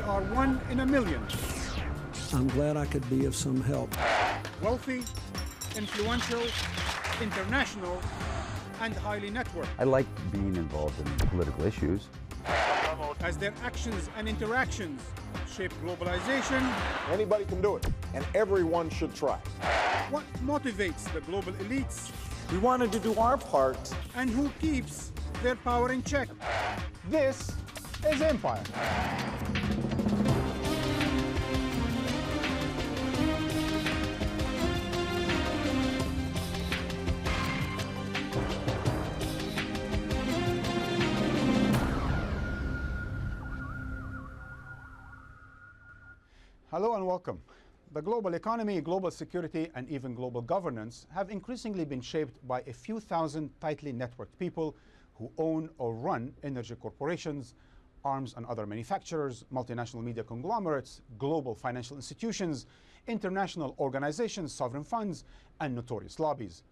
are 1 in a million. I'm glad I could be of some help. Wealthy, influential, international, and highly networked. I like being involved in political issues. As their actions and interactions shape globalization, anybody can do it, and everyone should try. What motivates the global elites? We wanted to do our part. And who keeps their power in check? This is Empire. Hello and welcome. The global economy, global security, and even global governance have increasingly been shaped by a few thousand tightly networked people who own or run energy corporations, arms and other manufacturers, multinational media conglomerates, global financial institutions, international organizations, sovereign funds, and notorious lobbies.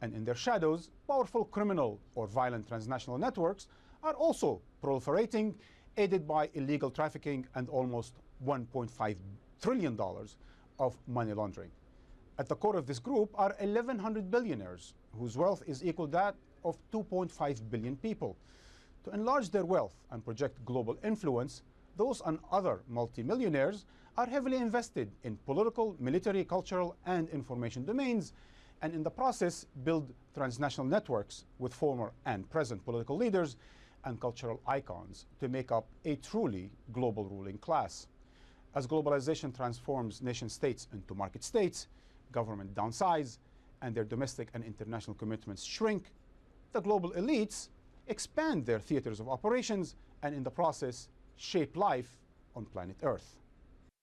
And in their shadows, powerful criminal or violent transnational networks are also proliferating, aided by illegal trafficking and almost $1.5 trillion of money laundering. At the core of this group are 1,100 billionaires, whose wealth is equal to that of 2.5 billion people. To enlarge their wealth and project global influence, those and other multimillionaires are heavily invested in political, military, cultural, and information domains, and in the process build transnational networks with former and present political leaders and cultural icons to make up a truly global ruling class. As globalization transforms nation-states into market states, government downsize, and their domestic and international commitments shrink, the global elites expand their theaters of operations and in the process shape life on planet Earth.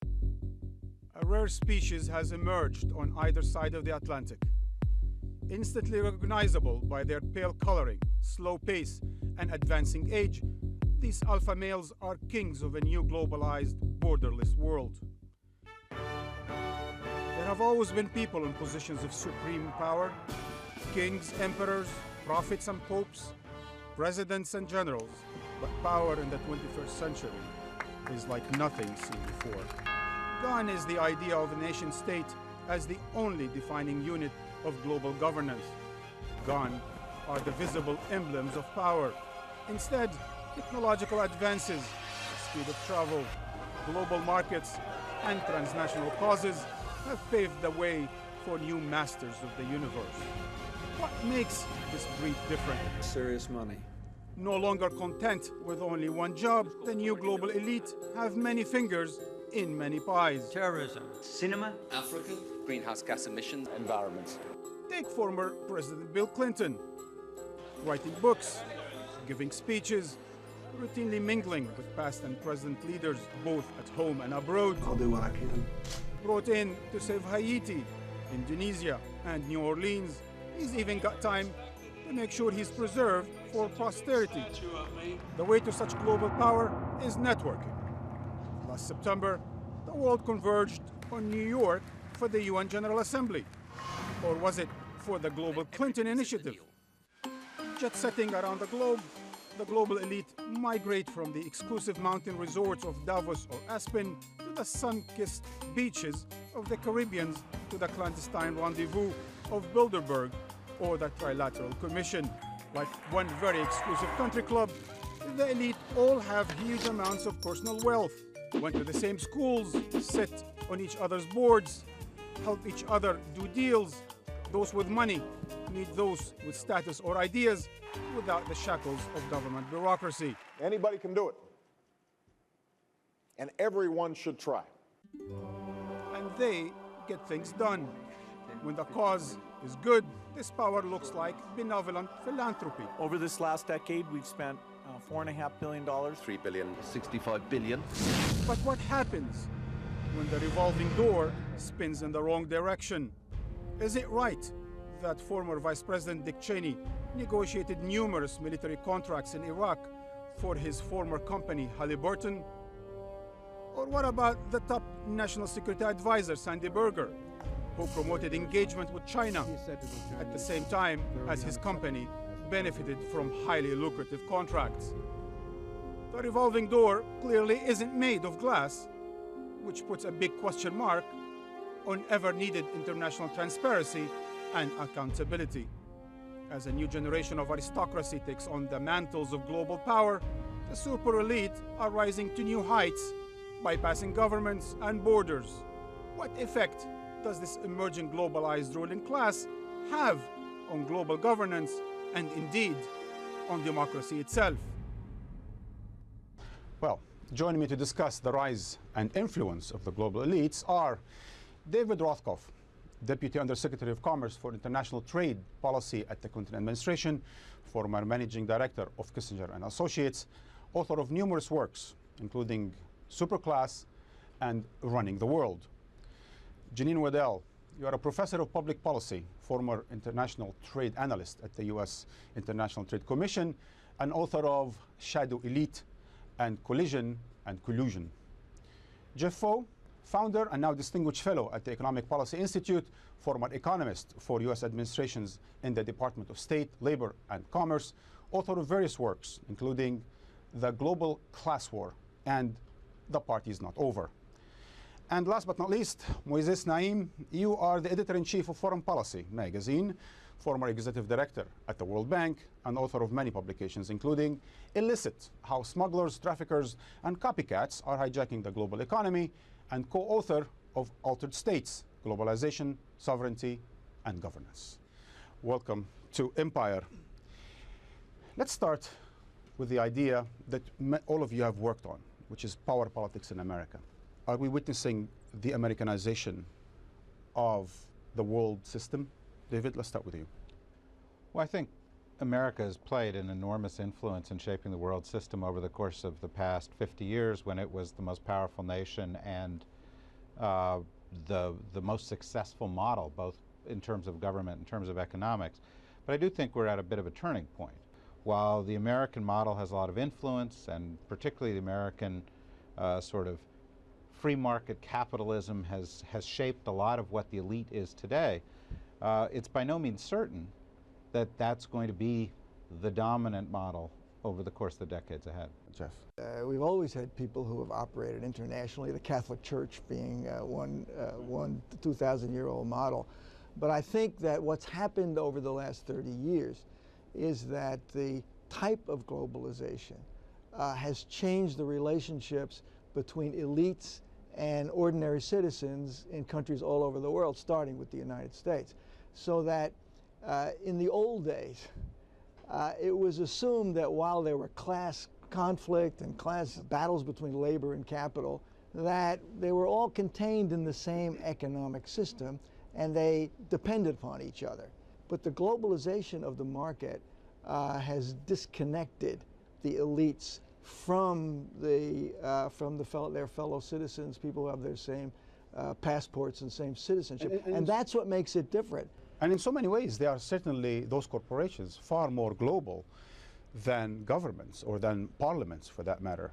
A rare species has emerged on either side of the Atlantic. Instantly recognizable by their pale coloring, slow pace, and advancing age, these alpha males are kings of a new globalized, borderless world. There have always been people in positions of supreme power: kings, emperors, prophets and popes, presidents and generals. But power in the 21st century is like nothing seen before. Gone is the idea of a nation-state as the only defining unit of global governance. Gone are the visible emblems of power. Instead, technological advances, speed of travel, global markets, and transnational causes have paved the way for new masters of the universe. What makes this breed different? Serious money. No longer content with only one job, the new global elite have many fingers in many pies. Terrorism, cinema, Africa, greenhouse gas emissions, environments. Take former President Bill Clinton, writing books, giving speeches, routinely mingling with past and present leaders, both at home and abroad. I'll do what I can. Brought in to save Haiti, Indonesia, and New Orleans. He's even got time to make sure he's preserved for posterity. The way to such global power is networking. Last September, the world converged on New York for the UN General Assembly. Or was it for the Global Clinton Initiative? Jet-setting around the globe, the global elite migrate from the exclusive mountain resorts of Davos or Aspen to the sun-kissed beaches of the Caribbean, to the clandestine rendezvous of Bilderberg or the Trilateral Commission. Like one very exclusive country club, the elite all have huge amounts of personal wealth, went to the same schools, sit on each other's boards, help each other do deals. Those with money meet those with status or ideas without the shackles of government bureaucracy. Anybody can do it, and everyone should try. And they get things done. When the cause is good, this power looks like benevolent philanthropy. Over this last decade, we've spent $4.5 billion. $3 billion, $65 billion. But what happens when the revolving door spins in the wrong direction? Is it right that former Vice President Dick Cheney negotiated numerous military contracts in Iraq for his former company, Halliburton? Or what about the top national security advisor, Sandy Berger, who promoted engagement with China at the same time as his company benefited from highly lucrative contracts? The revolving door clearly isn't made of glass, which puts a big question mark on ever-needed international transparency and accountability. As a new generation of aristocracy takes on the mantles of global power, the super elite are rising to new heights, bypassing governments and borders. What effect does this emerging globalized ruling class have on global governance and indeed on democracy itself? Well, joining me to discuss the rise and influence of the global elites are David Rothkopf, Deputy Undersecretary of Commerce for International Trade Policy at the Clinton administration, former Managing Director of Kissinger and Associates, author of numerous works, including Superclass and Running the World. Janine Waddell, you are a Professor of Public Policy, former International Trade Analyst at the U.S. International Trade Commission, and author of Shadow Elite and Collision and Collusion. Jeff Foe, founder and now Distinguished Fellow at the Economic Policy Institute, former economist for U.S. administrations in the Department of State, Labor, and Commerce, author of various works, including The Global Class War and The Party's Not Over. And last but not least, Moises Naim, you are the editor-in-chief of Foreign Policy magazine, former executive director at the World Bank, and author of many publications, including Illicit: How Smugglers, Traffickers, and Copycats Are Hijacking the Global Economy, and co-author of Altered States: Globalization, Sovereignty, and Governance. Welcome to Empire. Let's start with the idea that all of you have worked on, which is power politics in America. Are we witnessing the Americanization of the world system? David, let's start with you. Well, I think America has played an enormous influence in shaping the world system over the course of the past 50 years when it was the most powerful nation and the most successful model, both in terms of government, in terms of economics. But I do think we're at a bit of a turning point. While the American model has a lot of influence, and particularly the American sort of free market capitalism has shaped a lot of what the elite is today, it's by no means certain that that's going to be the dominant model over the course of the decades ahead. Jeff. We've always had people who have operated internationally, the Catholic Church being one 2,000-year-old model. But I think that what's happened over the last 30 years is that the type of globalization has changed the relationships between elites and ordinary citizens in countries all over the world, starting with the United States. So that in the old days, it was assumed that while there were class conflict and class battles between labor and capital, that they were all contained in the same economic system and they depended upon each other. But the globalization of the market has disconnected the elites from their fellow citizens, people who have their same passports and same citizenship. And that's what makes it different. And in so many ways, they are certainly, those corporations, far more global than governments or than parliaments, for that matter.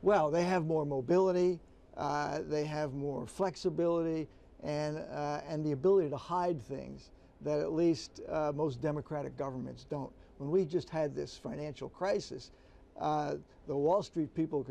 Well, they have more mobility, they have more flexibility, and the ability to hide things that at least most democratic governments don't. When we just had this financial crisis, the Wall Street people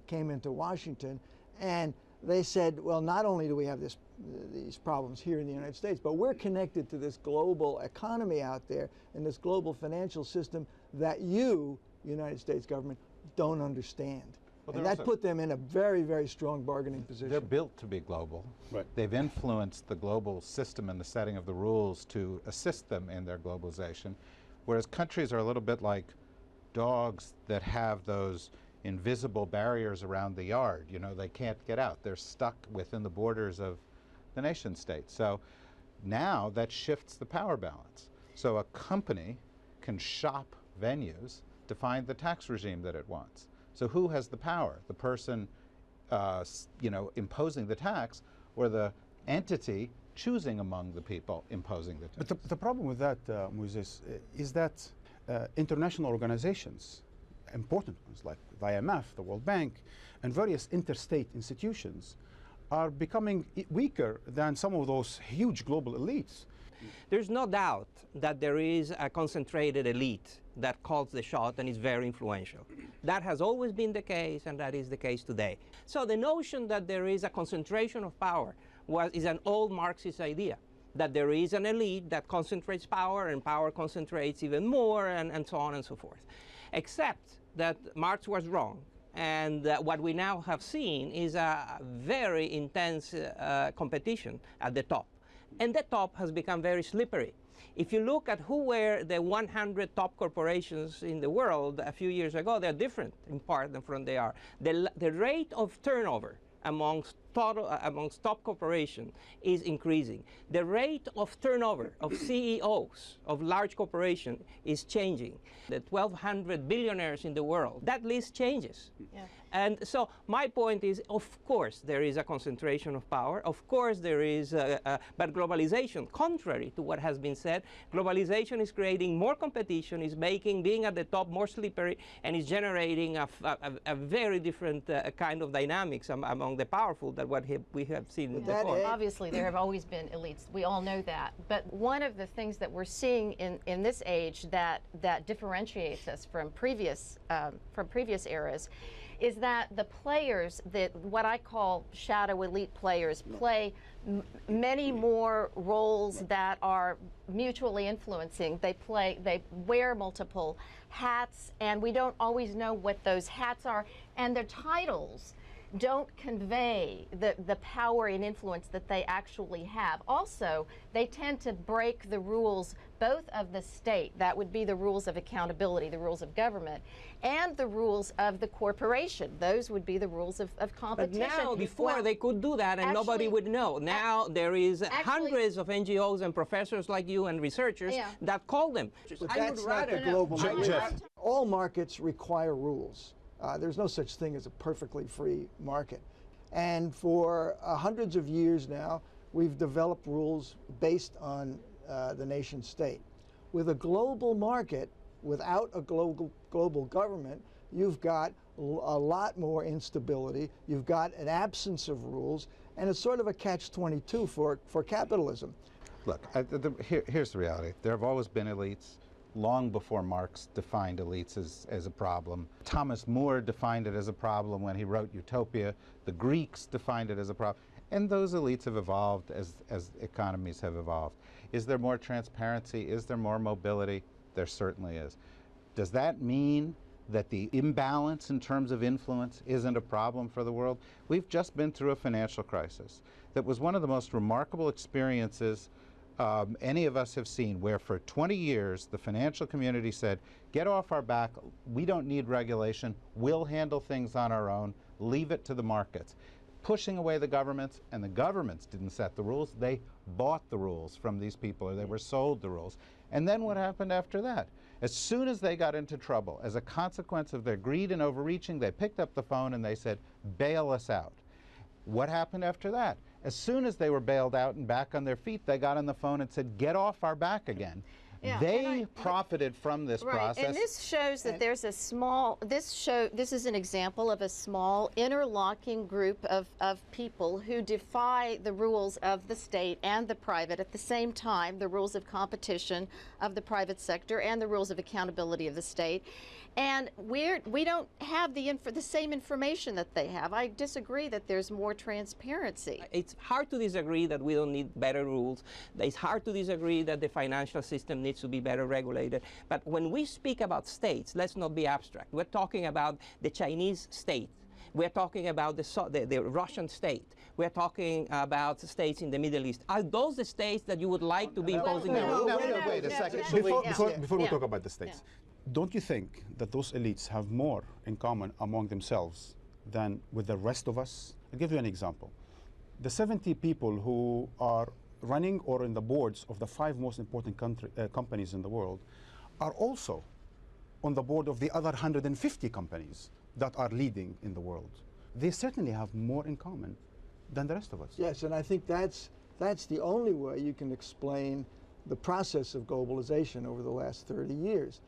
came into Washington and they said, well, not only do we have these problems here in the United States, but we're connected to this global economy out there and this global financial system that you, United States government, don't understand. Well, and that put them in a very, very strong bargaining position. They're built to be global. Right. They've influenced the global system and the setting of the rules to assist them in their globalization, whereas countries are a little bit like dogs that have those invisible barriers around the yard. You know, they can't get out. They're stuck within the borders of the nation state. So now that shifts the power balance. So a company can shop venues to find the tax regime that it wants. So who has the power? The person, imposing the tax, or the entity choosing among the people imposing the tax? But the problem with that, Moises, is that international organizations, important ones like the IMF, the World Bank, and various interstate institutions are becoming weaker than some of those huge global elites. There's no doubt that there is a concentrated elite that calls the shot and is very influential. That has always been the case, and that is the case today. So the notion that there is a concentration of power is an old Marxist idea, that there is an elite that concentrates power, and power concentrates even more, and so on and so forth. Except that Marx was wrong, and what we now have seen is a very intense competition at the top. And the top has become very slippery. If you look at who were the 100 top corporations in the world a few years ago, they're different in part than they are. The rate of turnover amongst top corporations is increasing. The rate of turnover of CEOs of large corporations is changing. The 1,200 billionaires in the world, that list changes. Yeah. And so my point is, of course, there is a concentration of power. Of course, there is, but globalization, contrary to what has been said, globalization is creating more competition, is making being at the top more slippery, and is generating a very different kind of dynamics among the powerful than what we have seen before. Obviously, there have always been elites. We all know that. But one of the things that we're seeing in this age that differentiates us from previous eras is that the players, that what I call shadow elite players, play many more roles that are mutually influencing. They wear multiple hats, and we don't always know what those hats are, and their titles don't convey the power and influence that they actually have. Also, they tend to break the rules both of the state, that would be the rules of accountability, the rules of government, and the rules of the corporation. Those would be the rules of competition. But now, before they could do that and nobody would know. Now there is hundreds of NGOs and professors like you and researchers that call them. But that's not the global market. All markets require rules. There's no such thing as a perfectly free market. And for hundreds of years now, we've developed rules based on the nation state. With a global market, without a global government, you've got a lot more instability, you've got an absence of rules, and it's sort of a catch-22 for capitalism. Look, here's the reality. There have always been elites. Long before Marx defined elites as a problem. Thomas More defined it as a problem when he wrote Utopia. The Greeks defined it as a problem. And those elites have evolved as economies have evolved. Is there more transparency? Is there more mobility? There certainly is. Does that mean that the imbalance in terms of influence isn't a problem for the world? We've just been through a financial crisis that was one of the most remarkable experiences any of us have seen, where for 20 years the financial community said, get off our back, we don't need regulation, we'll handle things on our own, leave it to the markets. Pushing away the governments, and the governments didn't set the rules, they bought the rules from these people, or they were sold the rules. And then what happened after that? As soon as they got into trouble, as a consequence of their greed and overreaching, they picked up the phone and they said, bail us out. What happened after that? As soon as they were bailed out and back on their feet, they got on the phone and said, get off our back again. Yeah, they profited from this process. And this shows that there's a small, this is an example of a small interlocking group of people who defy the rules of the state and the private at the same time, the rules of competition of the private sector and the rules of accountability of the state. And we don't have the same information that they have. I disagree that there's more transparency. It's hard to disagree that we don't need better rules. It's hard to disagree that the financial system needs to be better regulated. But when we speak about states, let's not be abstract. We're talking about the Chinese state. We're talking about the Russian state. We're talking about states in the Middle East. Are those the states that you would like to be imposing the rules? Wait a second. Before we talk about the states, don't you think that those elites have more in common among themselves than with the rest of us? I'll give you an example. The 70 people who are running or in the boards of the 5 most important companies in the world are also on the board of the other 150 companies that are leading in the world. They certainly have more in common than the rest of us. Yes, and I think that's the only way you can explain the process of globalization over the last 30 years.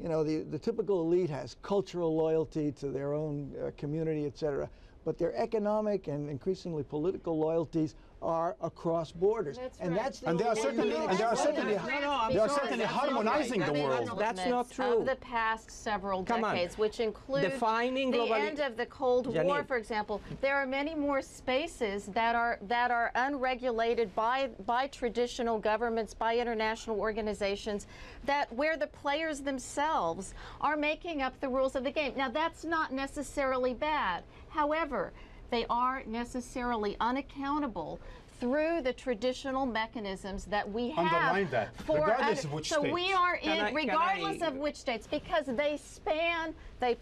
You know, the typical elite has cultural loyalty to their own community, etc., but their economic and increasingly political loyalties are across borders. That's and right. that's the And they are certainly, harmonizing the world. That's not true. Of the past several decades, which include Defining the end of the Cold War, Janine. for example. There are many more spaces that are unregulated by traditional governments, by international organizations, where the players themselves are making up the rules of the game. Now, that's not necessarily bad. However, they are necessarily unaccountable through the traditional mechanisms that we have. Underline that, regardless of which so states. we are in, regardless of which states, because they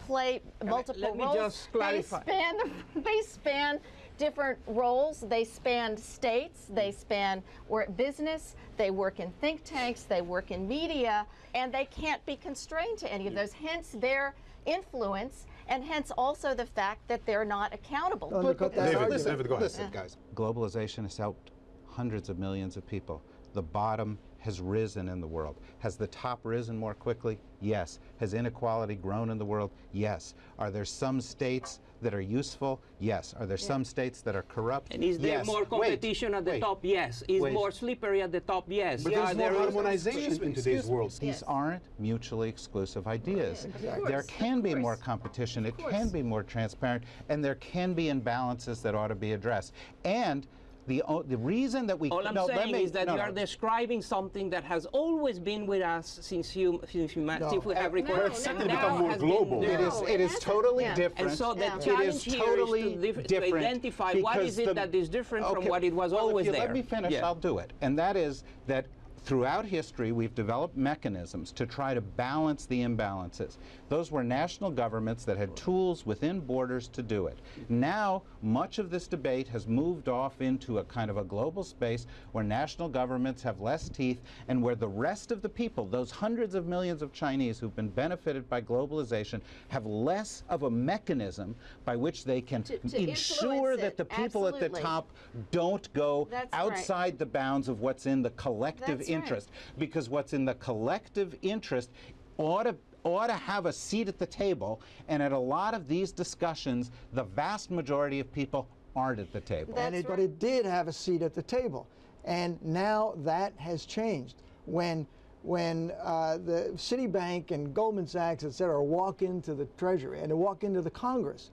play multiple roles. Just clarify. They span different roles. They span states, they span business, they work in think tanks, they work in media, and they can't be constrained to any of those, hence their influence, and hence also the fact that they're not accountable. David, go ahead. Listen, guys, globalization has helped hundreds of millions of people. The bottom has risen in the world. Has the top risen more quickly? Yes. Has inequality grown in the world? Yes. Are there some states that are useful? Yes. Are there some states that are corrupt? And is there more competition at the top? Yes. Is more slippery at the top? Yes. But there's more harmonization in today's world. These aren't mutually exclusive ideas. There can be more competition, it can be more transparent, and there can be imbalances that ought to be addressed. And the reason that we... All I'm saying is that you are describing something that has always been with us since we have recorded. But it's certainly become more global. It is totally different. And so the challenge here is to identify what is it that is different from what it was always there. Let me finish, I'll do it. And that is that throughout history, we've developed mechanisms to try to balance the imbalances. Those were national governments that had tools within borders to do it. Now, much of this debate has moved off into a kind of a global space where national governments have less teeth and where the rest of the people, those hundreds of millions of Chinese who've been benefited by globalization, have less of a mechanism by which they can ensure that the people at the top don't go outside the bounds of what's in the collective interest. Because what's in the collective interest ought to have a seat at the table, and at a lot of these discussions, the vast majority of people aren't at the table. But it did have a seat at the table, and now that has changed. When the Citibank and Goldman Sachs, et cetera, walk into the Treasury and walk into the Congress,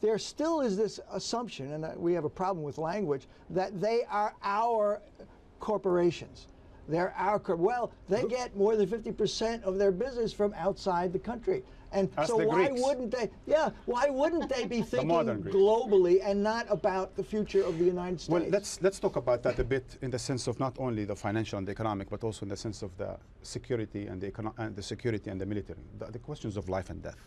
there still is this assumption, and we have a problem with language, that they are our corporations. They're they get more than 50% of their business from outside the country. And so why wouldn't they be thinking globally and not about the future of the United States? Well, let's talk about that a bit in the sense of not only the financial and the economic, but also in the sense of the security and the security and the military, the questions of life and death.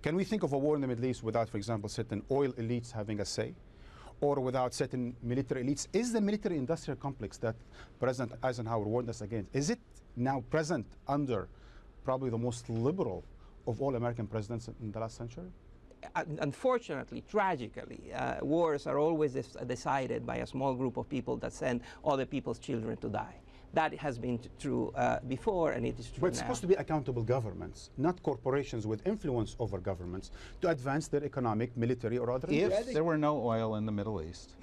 Can we think of a war in the Middle East without, for example, certain oil elites having a say? Or without certain military elites? Is the military-industrial complex that President Eisenhower warned us against, is it now present under probably the most liberal of all American presidents in the last century? Unfortunately, tragically, wars are always decided by a small group of people that send other people's children to die. That has been true before, and it is true now. But it's supposed to be accountable governments, not corporations with influence over governments to advance their economic, military, or other interests. If there were no oil in the Middle East,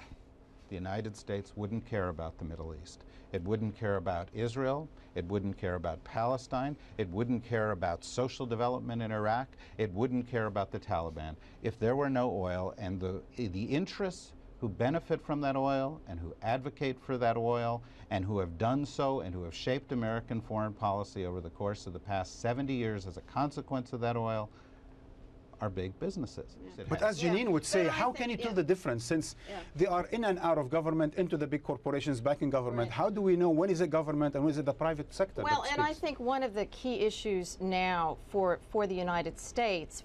the United States wouldn't care about the Middle East. It wouldn't care about Israel. It wouldn't care about Palestine. It wouldn't care about social development in Iraq. It wouldn't care about the Taliban. If there were no oil, and the interests who benefit from that oil and who advocate for that oil and who have done so and who have shaped American foreign policy over the course of the past 70 years as a consequence of that oil are big businesses. But as Janine would say, how can you tell the difference since they are in and out of government, into the big corporations backing government? How do we know when is it government and when is it the private sector? Well, and I think one of the key issues now for the United States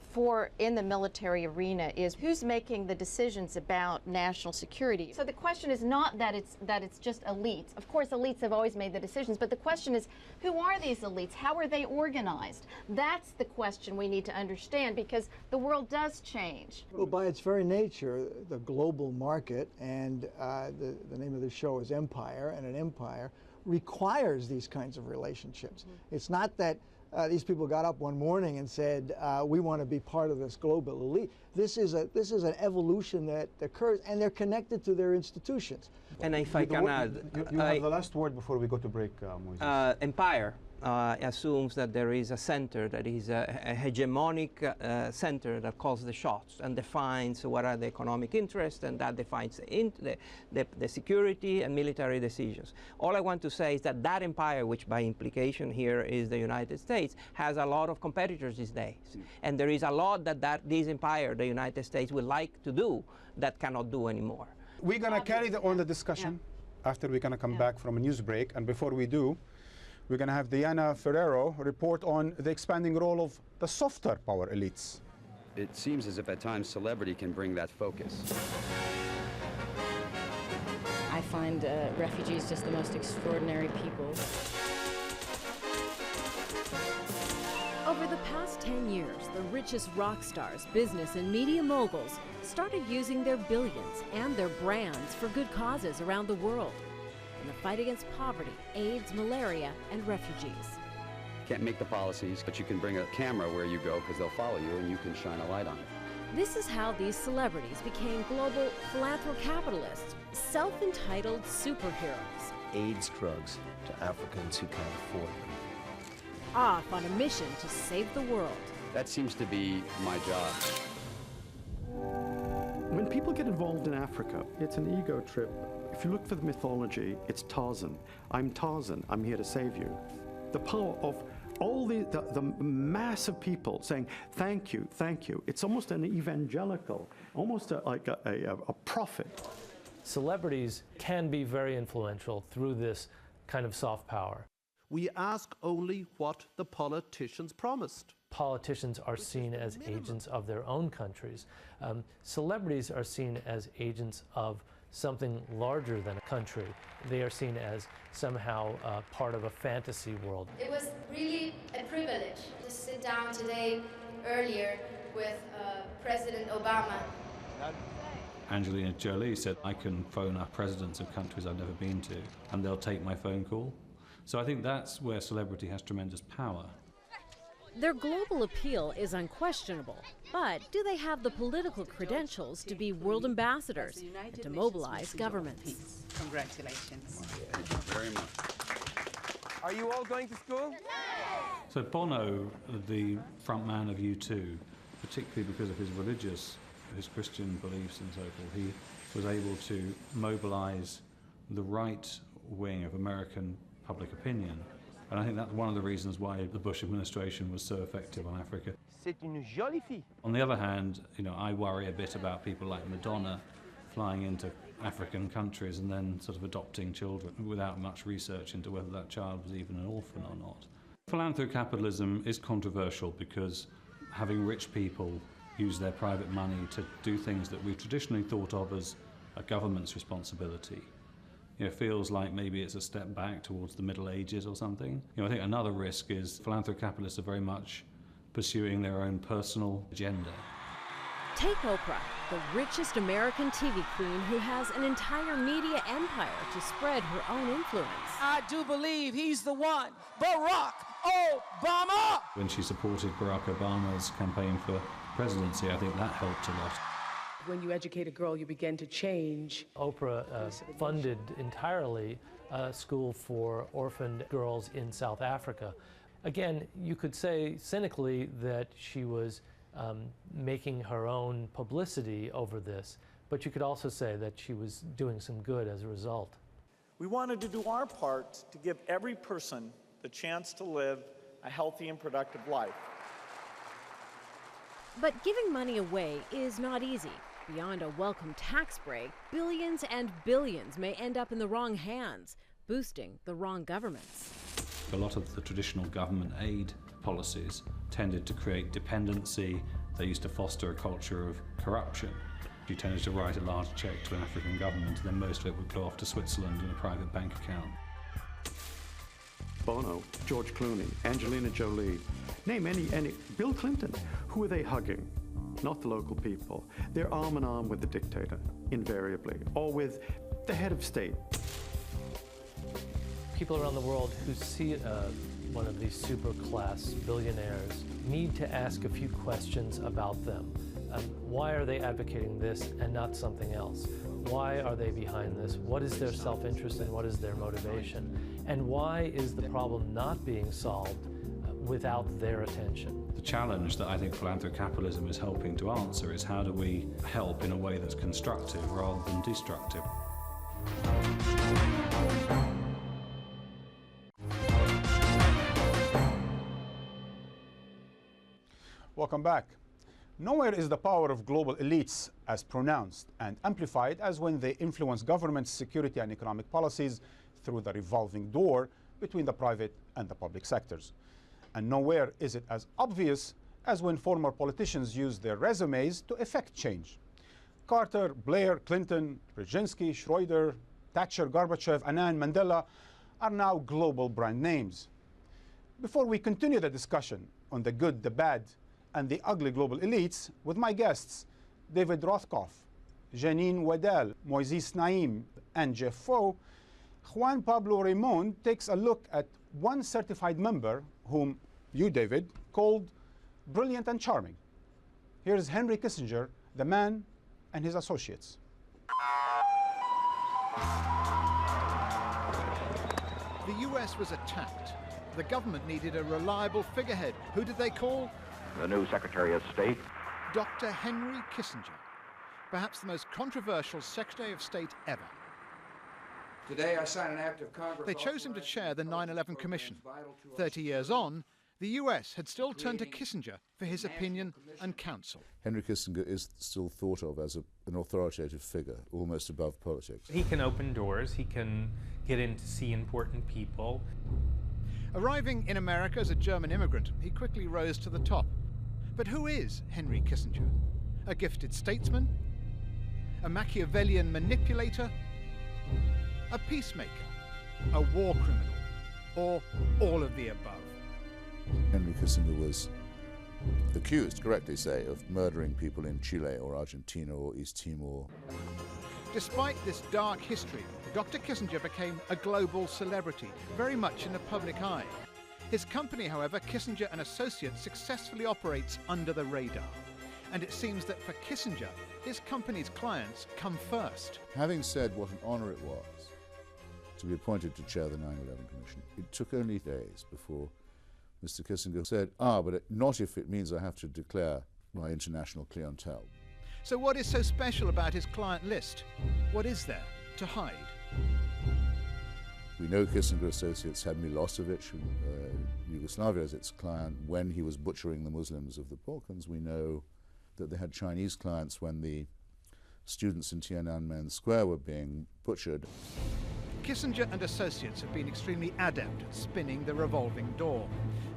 in the military arena is who's making the decisions about national security. So the question is not that it's just elites. Of course, elites have always made the decisions, but the question is, who are these elites? How are they organized? That's the question we need to understand, because the world does change. Well, by its very nature, the global market, and the name of the show is Empire, and an empire requires these kinds of relationships. It's not that these people got up one morning and said, we want to be part of this global elite. This is an evolution that occurs, and they're connected to their institutions. And if I can add, you have the last word before we go to break, Moises. Empire assumes that there is a center that is a hegemonic center that calls the shots and defines what are the economic interests, and that defines the security and military decisions. All I want to say is that that empire, which by implication here is the United States, has a lot of competitors these days. And there is a lot that this empire, the United States, would like to do that cannot do anymore. We're going to carry on the discussion after we're going to come back from a news break. And before we do, we're going to have Diana Ferrero report on the expanding role of the softer power elites. It seems as if at times celebrity can bring that focus. I find refugees just the most extraordinary people. Over the past 10 years, the richest rock stars, business, and media moguls started using their billions and their brands for good causes around the world in the fight against poverty, AIDS, malaria, and refugees. Can't make the policies, but you can bring a camera where you go because they'll follow you and you can shine a light on it. This is how these celebrities became global philanthrocapitalists, self-entitled superheroes. AIDS drugs to Africans who can't afford them. Off on a mission to save the world. That seems to be my job. When people get involved in Africa, it's an ego trip. If you look for the mythology, it's Tarzan. I'm Tarzan, I'm here to save you. The power of all the mass of people saying, thank you, thank you. It's almost an evangelical, almost like a prophet. Celebrities can be very influential through this kind of soft power. We ask only what the politicians promised. Politicians are seen as agents of their own countries. Celebrities are seen as agents of something larger than a country. They are seen as somehow part of a fantasy world. It was really a privilege to sit down today earlier with President Obama. Angelina Jolie said, I can phone up presidents of countries I've never been to, and they'll take my phone call. So I think that's where celebrity has tremendous power. Their global appeal is unquestionable, but do they have the political credentials to be world ambassadors and to mobilize governments? Congratulations. Thank you very much. Are you all going to school? So Bono, the front man of U2, particularly because of his Christian beliefs and so forth, he was able to mobilize the right wing of American public opinion. And I think that's one of the reasons why the Bush administration was so effective on Africa. C'est une jolie fille. On the other hand, I worry a bit about people like Madonna flying into African countries and then sort of adopting children without much research into whether that child was even an orphan or not. Philanthrocapitalism is controversial because having rich people use their private money to do things that we've traditionally thought of as a government's responsibility, feels like maybe it's a step back towards the Middle Ages or something. I think another risk is philanthrocapitalists are very much pursuing their own personal agenda. Take Oprah, the richest American TV queen who has an entire media empire to spread her own influence. I do believe he's the one, Barack Obama! When she supported Barack Obama's campaign for presidency, I think that helped a lot. When you educate a girl, you begin to change. Oprah funded entirely a school for orphaned girls in South Africa. Again, you could say cynically that she was making her own publicity over this, but you could also say that she was doing some good as a result. We wanted to do our part to give every person the chance to live a healthy and productive life. But giving money away is not easy. Beyond a welcome tax break, billions and billions may end up in the wrong hands, boosting the wrong governments. A lot of the traditional government aid policies tended to create dependency. They used to foster a culture of corruption. You tended to write a large check to an African government, and then most of it would go off to Switzerland in a private bank account. Bono, George Clooney, Angelina Jolie, name any, Bill Clinton, who are they hugging? Not the local people. They're arm in arm with the dictator, invariably, or with the head of state. People around the world who see one of these superclass billionaires, need to ask a few questions about them. Why are they advocating this and not something else? Why are they behind this? What is their self-interest and what is their motivation? And why is the problem not being solved without their attention? The challenge that I think philanthrocapitalism is helping to answer is how do we help in a way that's constructive rather than destructive. Welcome back. Nowhere is the power of global elites as pronounced and amplified as when they influence government's security and economic policies through the revolving door between the private and the public sectors. And nowhere is it as obvious as when former politicians use their resumes to effect change. Carter, Blair, Clinton, Brzezinski, Schroeder, Thatcher, Gorbachev, Annan, Mandela are now global brand names. Before we continue the discussion on the good, the bad, and the ugly global elites with my guests, David Rothkopf, Janine Waddell, Moises Naim, and Jeff Foe, Juan Pablo Raymond takes a look at one certified member whom you, David, called brilliant and charming. Here's Henry Kissinger, the man, and his associates. The US was attacked. The government needed a reliable figurehead. Who did they call? The new Secretary of State. Dr. Henry Kissinger, perhaps the most controversial Secretary of State ever. Today I sign an act of Congress. They chose him to chair the 9/11 Commission. 30 years on, the US had still turned to Kissinger for his opinion and counsel. Henry Kissinger is still thought of as an authoritative figure, almost above politics. He can open doors, he can get in to see important people. Arriving in America as a German immigrant, he quickly rose to the top. But who is Henry Kissinger? A gifted statesman? A Machiavellian manipulator? A peacemaker? A war criminal? Or all of the above? Henry Kissinger was accused, correctly say, of murdering people in Chile or Argentina or East Timor. Despite this dark history, Dr. Kissinger became a global celebrity, very much in the public eye. His company, however, Kissinger & Associates, successfully operates under the radar. And it seems that for Kissinger, his company's clients come first. Having said what an honor it was to be appointed to chair the 9/11 Commission, it took only days before Mr. Kissinger said, but not if it means I have to declare my international clientele. So what is so special about his client list? What is there to hide? We know Kissinger Associates had Milosevic, Yugoslavia, as its client when he was butchering the Muslims of the Balkans. We know that they had Chinese clients when the students in Tiananmen Square were being butchered. Kissinger & Associates have been extremely adept at spinning the revolving door.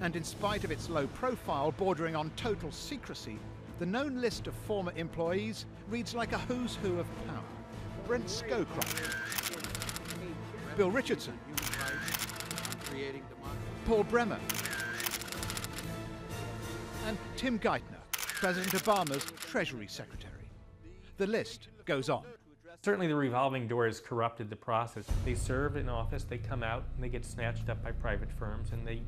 And in spite of its low profile, bordering on total secrecy, the known list of former employees reads like a who's who of power. Brent Scowcroft, Bill Richardson, Paul Bremer, and Tim Geithner, President Obama's Treasury Secretary. The list goes on. Certainly the revolving door has corrupted the process. They serve in office, they come out, and they get snatched up by private firms, and they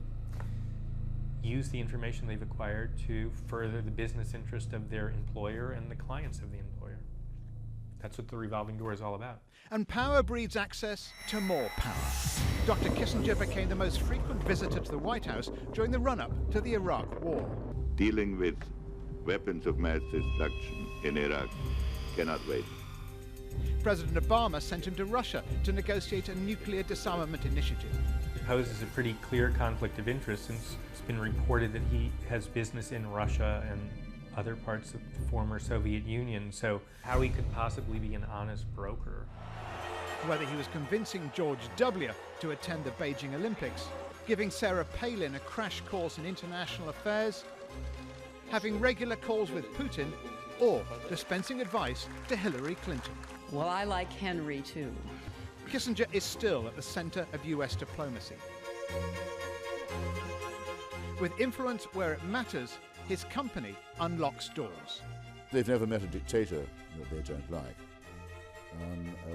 use the information they've acquired to further the business interest of their employer and the clients of the employer. That's what the revolving door is all about. And power breeds access to more power. Dr. Kissinger became the most frequent visitor to the White House during the run-up to the Iraq War. Dealing with weapons of mass destruction in Iraq cannot wait. President Obama sent him to Russia to negotiate a nuclear disarmament initiative. It poses a pretty clear conflict of interest since it's been reported that he has business in Russia and other parts of the former Soviet Union, so how he could possibly be an honest broker. Whether he was convincing George W. to attend the Beijing Olympics, giving Sarah Palin a crash course in international affairs, having regular calls with Putin, or dispensing advice to Hillary Clinton. Well, I like Henry, too. Kissinger is still at the center of US diplomacy. With influence where it matters, his company unlocks doors. They've never met a dictator that they don't like,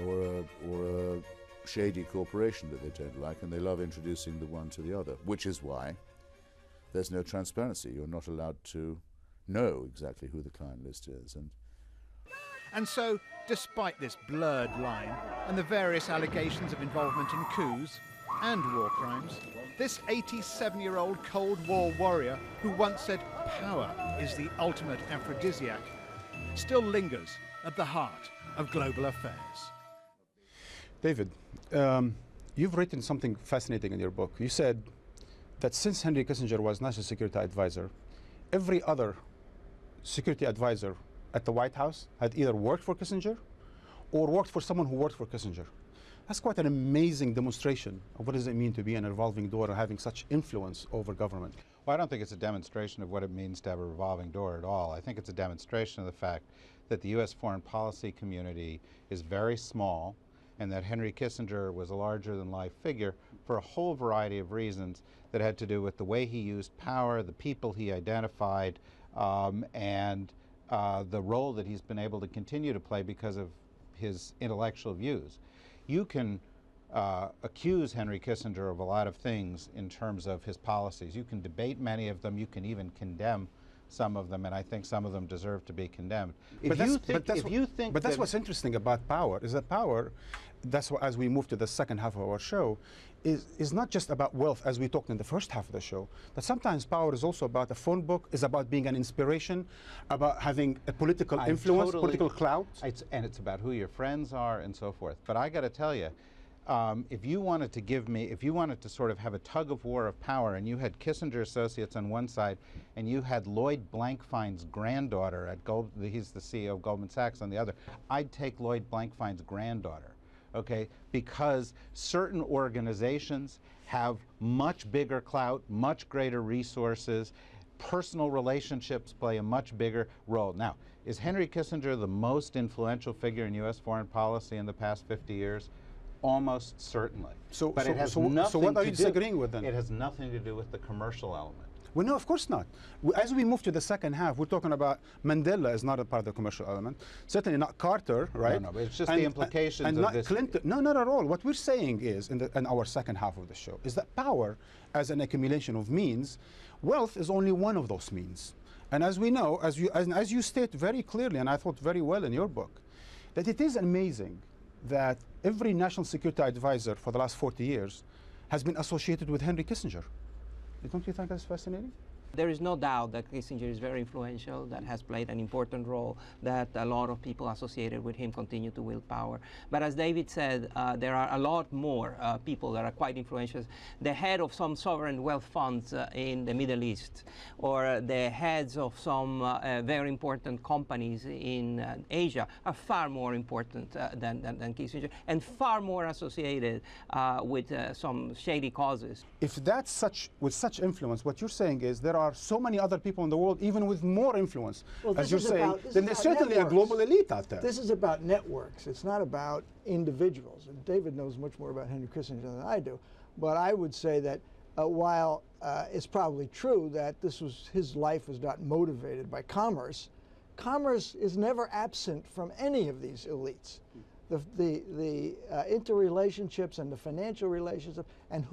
or a shady corporation that they don't like, and they love introducing the one to the other, which is why there's no transparency. You're not allowed to know exactly who the client list is. And so, despite this blurred line and the various allegations of involvement in coups and war crimes, this 87-year-old Cold War warrior who once said power is the ultimate aphrodisiac still lingers at the heart of global affairs. David, you've written something fascinating in your book. You said that since Henry Kissinger was National Security Advisor, every other security advisor at the White House had either worked for Kissinger or worked for someone who worked for Kissinger. That's quite an amazing demonstration of what does it mean to be an revolving door and having such influence over government. Well, I don't think it's a demonstration of what it means to have a revolving door at all. I think it's a demonstration of the fact that the U.S. foreign policy community is very small, and that Henry Kissinger was a larger-than-life figure for a whole variety of reasons that had to do with the way he used power, the people he identified, and the role that he's been able to continue to play because of his intellectual views. You can accuse Henry Kissinger of a lot of things in terms of his policies. You can debate many of them. You can even condemn some of them, and I think some of them deserve to be condemned. But that's what's interesting about power, is that power, that's what, as we move to the second half of our show, is not just about wealth, as we talked in the first half of the show, but sometimes power is also about a phone book, is about being an inspiration, about having a political influence, political clout. And it's about who your friends are and so forth. But I got to tell you, if you wanted to sort of have a tug of war of power, and you had Kissinger associates on one side, and you had Lloyd Blankfein's granddaughter at he's the CEO of Goldman Sachs on the other, I'd take Lloyd Blankfein's granddaughter, okay? Because certain organizations have much bigger clout, much greater resources, personal relationships play a much bigger role. Now, is Henry Kissinger the most influential figure in U.S. foreign policy in the past 50 years? Almost certainly. But it has nothing so what are you disagreeing with then? It has nothing to do with the commercial element. Well, no, of course not. As we move to the second half, we're talking about Mandela is not a part of the commercial element. Certainly not Carter, right? No, but it's just the implications and of not this. Clinton. No, not at all. What we're saying is, in our second half of the show, is that power, as an accumulation of means, wealth is only one of those means. And as we know, as you state very clearly, and I thought very well in your book, that it is amazing that every national security advisor for the last 40 years has been associated with Henry Kissinger. Don't you think that's fascinating? There is no doubt that Kissinger is very influential, that has played an important role, that a lot of people associated with him continue to wield power. But as David said, there are a lot more people that are quite influential. The head of some sovereign wealth funds in the Middle East, or the heads of some very important companies in Asia are far more important than Kissinger, and far more associated with some shady causes. If that's with such influence, what you're saying is there are so many other people in the world, even with more influence, as you're saying, then there's certainly a global elite out there. This is about networks. It's not about individuals. And David knows much more about Henry Kissinger than I do. But I would say that while it's probably true that his life was not motivated by commerce, commerce is never absent from any of these elites. The interrelationships and the financial relationships, and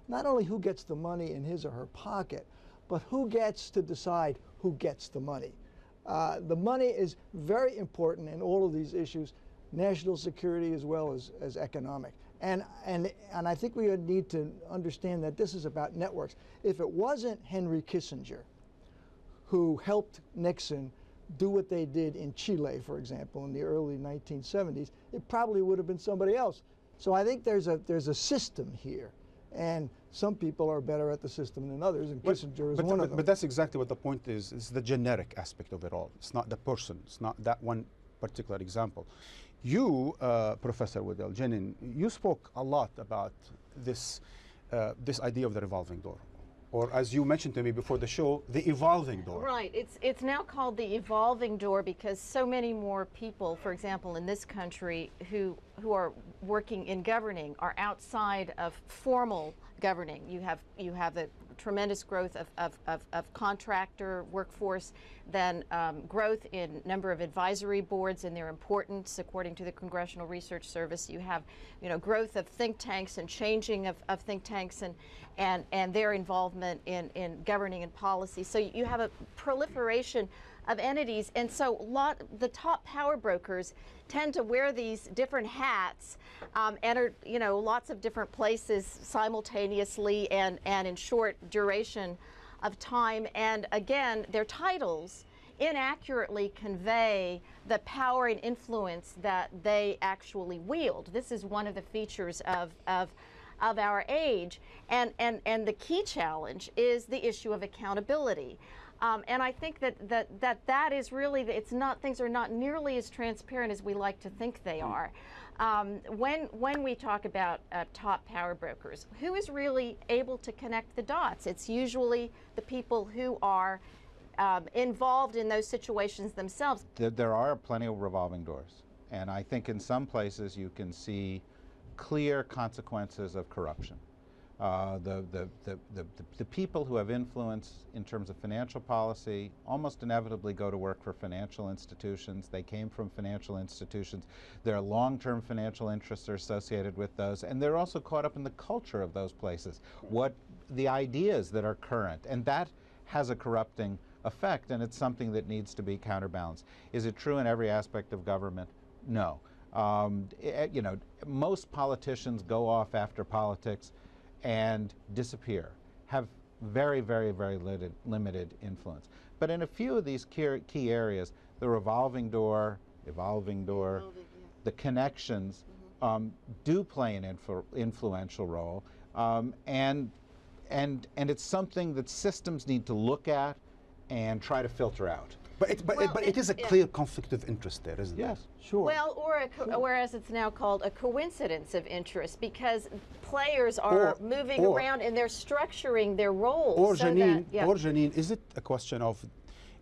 not only who gets the money in his or her pocket, but who gets to decide who gets the money. The money is very important in all of these issues, national security as well as economic. And I think we need to understand that this is about networks. If it wasn't Henry Kissinger who helped Nixon do what they did in Chile, for example, in the early 1970s, it probably would have been somebody else. So I think there's a system here. And some people are better at the system than others, and Kissinger is one of them. But that's exactly what the point is the generic aspect of it all. It's not the person. It's not that one particular example. You, Professor Waddell Jenin, you spoke a lot about this idea of the revolving door. Or as you mentioned to me before the show, the evolving door. Right. It's now called the evolving door because so many more people, for example, in this country who are working in governing are outside of formal governing. You have the tremendous growth of contractor workforce, then growth in number of advisory boards and their importance, according to the Congressional Research Service. You have, growth of think tanks and changing of think tanks and their involvement in governing and policy. So you have a proliferation of entities, and so the top power brokers tend to wear these different hats and are, lots of different places simultaneously and in short duration of time. And again, their titles inaccurately convey the power and influence that they actually wield. This is one of the features of our age, and the key challenge is the issue of accountability. And I think that is really, things are not nearly as transparent as we like to think they are. When we talk about top power brokers, who is really able to connect the dots? It's usually the people who are involved in those situations themselves. There are plenty of revolving doors, and I think in some places you can see clear consequences of corruption. The people who have influence in terms of financial policy almost inevitably go to work for financial institutions. They came from financial institutions. Their long-term financial interests are associated with those, and they're also caught up in the culture of those places, what the ideas that are current, and that has a corrupting effect, and it's something that needs to be counterbalanced. Is it true in every aspect of government? No. Most politicians go off after politics and disappear, have very, very, very limited influence. But in a few of these key areas, the revolving door, the connections do play an influential role, and it's something that systems need to look at and try to filter out. But it is a clear conflict of interest there, isn't it? Yes, sure. Well, or as it's now called, a coincidence of interest, because players are moving around and they're structuring their roles. Or Janine, is it a question of,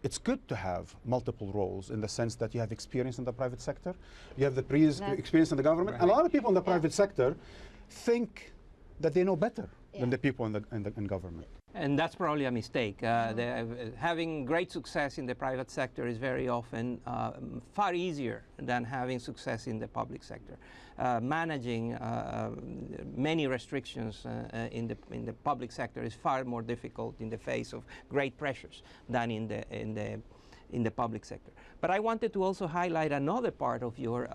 it's good to have multiple roles in the sense that you have experience in the private sector, you have the experience in the government. Right. A lot of people in the private sector think that they know better than the people in government. And that's probably a mistake. Having great success in the private sector is very often far easier than having success in the public sector. Managing many restrictions in the public sector is far more difficult in the face of great pressures than in the public sector. But I wanted to also highlight another part of your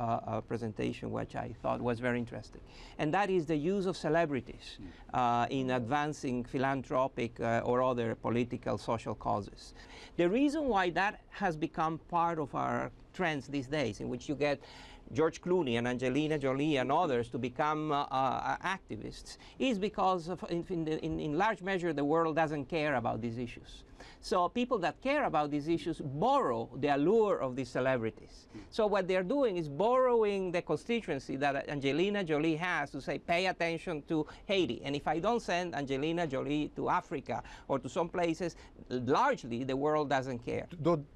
presentation, which I thought was very interesting, and that is the use of celebrities in advancing philanthropic or other political, social causes. The reason why that has become part of our trends these days, in which you get George Clooney and Angelina Jolie and others to become activists, is because in large measure the world doesn't care about these issues. So people that care about these issues borrow the allure of these celebrities. So what they're doing is borrowing the constituency that Angelina Jolie has to say, pay attention to Haiti. And if I don't send Angelina Jolie to Africa or to some places, largely the world doesn't care.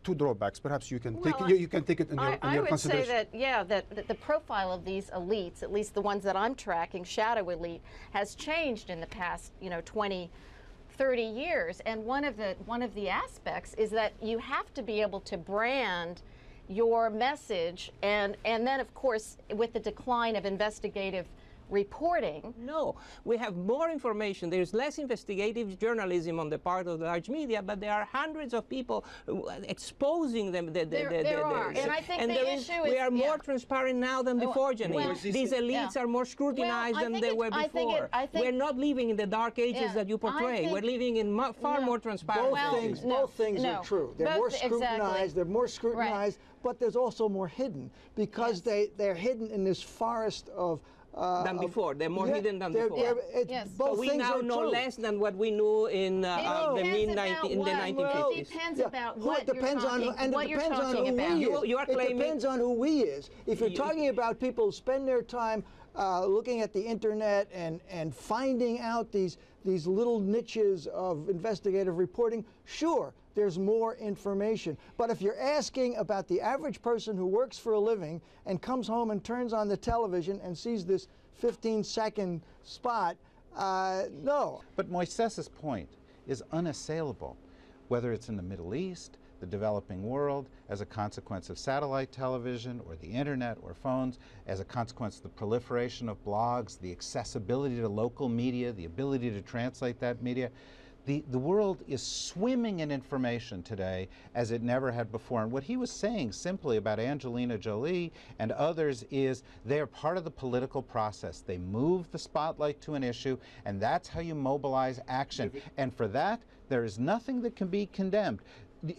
Two drawbacks. Perhaps you can take it in your consideration. I would say that the profile of these elites, at least the ones that I'm tracking, shadow elite, has changed in the past 20, 30 years, and one of the aspects is that you have to be able to brand your message, and then of course with the decline of investigative reporting. No, we have more information. There's less investigative journalism on the part of the large media, but there are hundreds of people exposing them. There are, and I think the issue is we are more transparent now than before, Janine. Well, these elites are more scrutinized than they were before. We're not living in the dark ages that you portray. We're living in far more transparent. Both things are true. They're more scrutinized. They're more scrutinized, but there's also more hidden because they're hidden in this forest of than before. They're more hidden than before. So we now know less than what we knew in the 1950s. It depends about what you're talking about. It depends on who we is. If you're talking about people who spend their time looking at the internet and finding out these little niches of investigative reporting, sure, there's more information. But if you're asking about the average person who works for a living and comes home and turns on the television and sees this 15-second spot, no. But Moises's point is unassailable, whether it's in the Middle East, the developing world, as a consequence of satellite television or the internet or phones, as a consequence of the proliferation of blogs, the accessibility to local media, the ability to translate that media. The world is swimming in information today as it never had before. And what he was saying simply about Angelina Jolie and others is they are part of the political process. They move the spotlight to an issue, and that's how you mobilize action. And for that, there is nothing that can be condemned.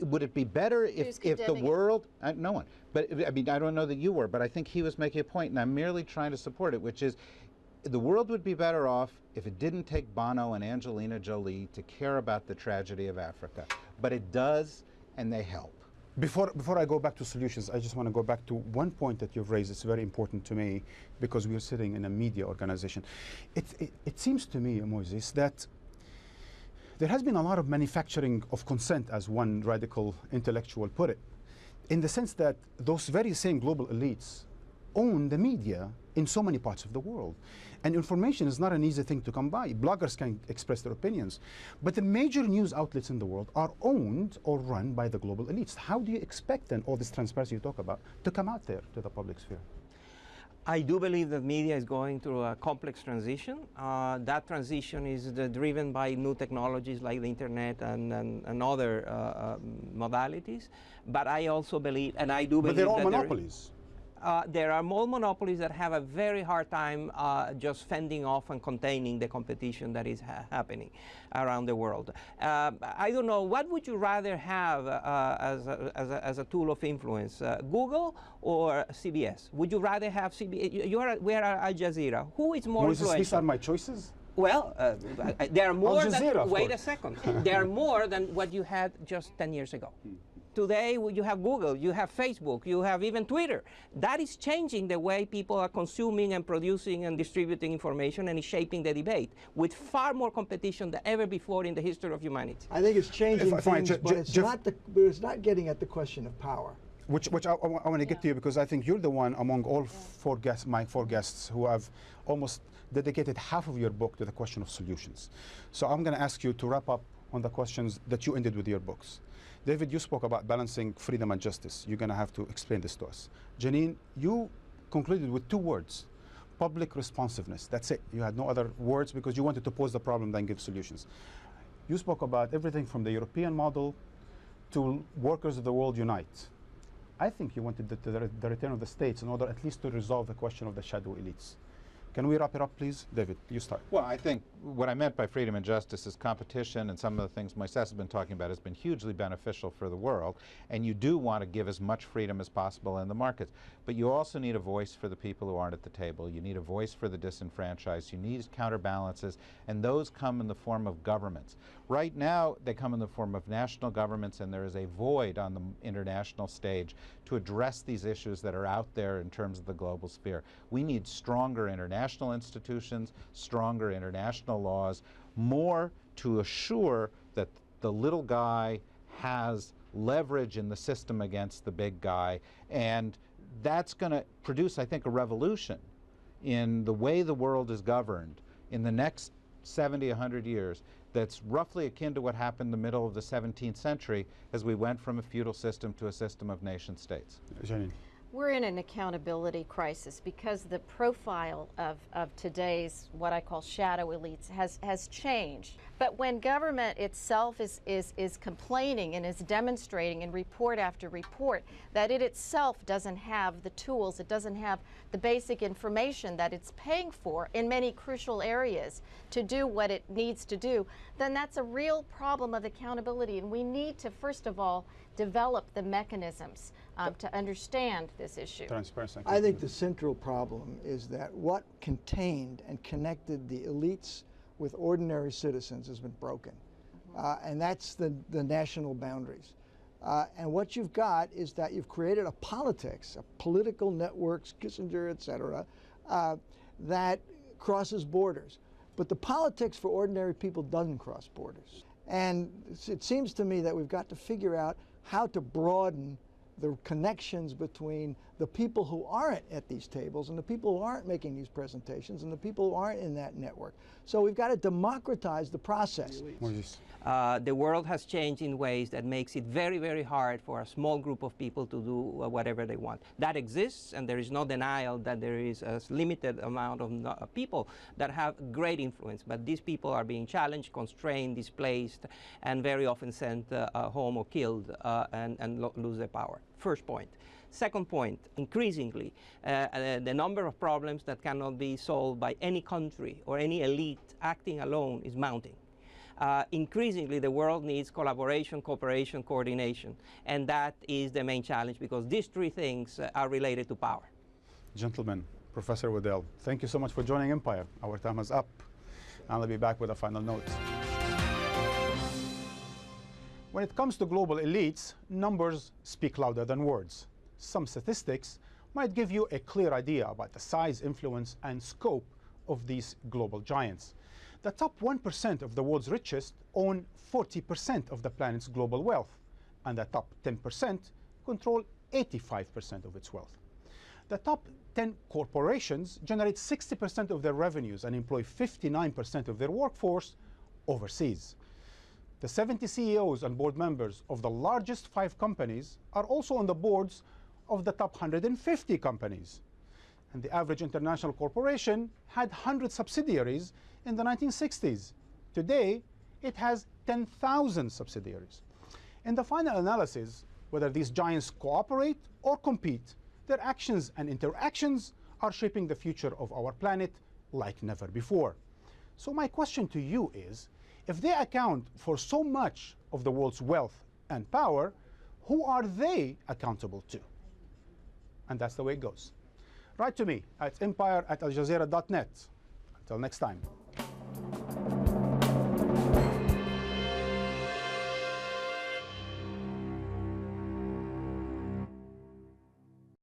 Would it be better if the world, no one, but I mean, I don't know that you were, but I think he was making a point, and I'm merely trying to support it, which is the world would be better off if it didn't take Bono and Angelina Jolie to care about the tragedy of Africa. But it does, and they help. Before I go back to solutions, I just want to go back to one point that you've raised. It's very important to me because we're sitting in a media organization. It seems to me, Moises, that there has been a lot of manufacturing of consent, as one radical intellectual put it, in the sense that those very same global elites own the media in so many parts of the world. And information is not an easy thing to come by. Bloggers can express their opinions. But the major news outlets in the world are owned or run by the global elites. How do you expect then all this transparency you talk about to come out there to the public sphere? I do believe that media is going through a complex transition. That transition is driven by new technologies like the internet and other modalities. But I also believe, and I do believe that they're all monopolies. There are more monopolies that have a very hard time just fending off and containing the competition that is happening around the world. I don't know, what would you rather have as a tool of influence, Google or CBS? Would you rather have CBS? We are at Jazeera. Who is more influential? These are my choices? Well, there are more Jazeera, than, wait a second, there are more than what you had just 10 years ago. Today, you have Google, you have Facebook, you have even Twitter. That is changing the way people are consuming and producing and distributing information, and is shaping the debate with far more competition than ever before in the history of humanity. I think it's changing things, but it's not getting at the question of power. Which I want to get to you, because I think you're the one among all my four guests who have almost dedicated half of your book to the question of solutions. So I'm going to ask you to wrap up on the questions that you ended with your books. David, you spoke about balancing freedom and justice. You're going to have to explain this to us. Janine, you concluded with two words: public responsiveness. That's it. You had no other words because you wanted to pose the problem, then give solutions. You spoke about everything from the European model to workers of the world unite. I think you wanted the return of the states in order at least to resolve the question of the shadow elites. Can we wrap it up, please? David, you start. Well, I think what I meant by freedom and justice is competition, and some of the things Moises has been talking about has been hugely beneficial for the world, and you do want to give as much freedom as possible in the markets. But you also need a voice for the people who aren't at the table. You need a voice for the disenfranchised. You need counterbalances, and those come in the form of governments. Right now, they come in the form of national governments, and there is a void on the international stage to address these issues that are out there in terms of the global sphere. We need stronger international institutions, stronger international laws, more to assure that the little guy has leverage in the system against the big guy. And that's going to produce, I think, a revolution in the way the world is governed in the next 70, 100 years. That's roughly akin to what happened in the middle of the 17th century as we went from a feudal system to a system of nation states. Janine. We're in an accountability crisis because the profile of today's what I call shadow elites has changed. But when government itself is complaining and is demonstrating in report after report that it itself doesn't have the tools, it doesn't have the basic information that it's paying for in many crucial areas to do what it needs to do, then that's a real problem of accountability. And we need to, first of all, develop the mechanisms to understand this issue. Transparency. I think the central problem is that what contained and connected the elites with ordinary citizens has been broken. And that's the national boundaries. And what you've got is that you've created a politics, a political networks, Kissinger, et cetera, that crosses borders. But the politics for ordinary people doesn't cross borders. And it seems to me that we've got to figure out how to broaden the connections between the people who aren't at these tables and the people who aren't making these presentations and the people who aren't in that network. So we've got to democratize the process. The world has changed in ways that makes it very, very hard for a small group of people to do whatever they want. That exists, and there is no denial that there is a limited amount of people that have great influence, but these people are being challenged, constrained, displaced, and very often sent home or killed and lose their power. First point. Second point, increasingly, the number of problems that cannot be solved by any country or any elite acting alone is mounting. Increasingly, the world needs collaboration, cooperation, coordination, and that is the main challenge because these three things are related to power. Gentlemen, Professor Waddell, thank you so much for joining Empire. Our time is up. I'll be back with a final note. When it comes to global elites, numbers speak louder than words. Some statistics might give you a clear idea about the size, influence, and scope of these global giants. The top 1% of the world's richest own 40% of the planet's global wealth, and the top 10% control 85% of its wealth. The top 10 corporations generate 60% of their revenues and employ 59% of their workforce overseas. The 70 CEOs and board members of the largest 5 companies are also on the boards of the top 150 companies. And the average international corporation had 100 subsidiaries in the 1960s. Today, it has 10,000 subsidiaries. In the final analysis, whether these giants cooperate or compete, their actions and interactions are shaping the future of our planet like never before. So my question to you is, if they account for so much of the world's wealth and power, who are they accountable to? And that's the way it goes. Write to me at empire@aljazeera.net. Until next time.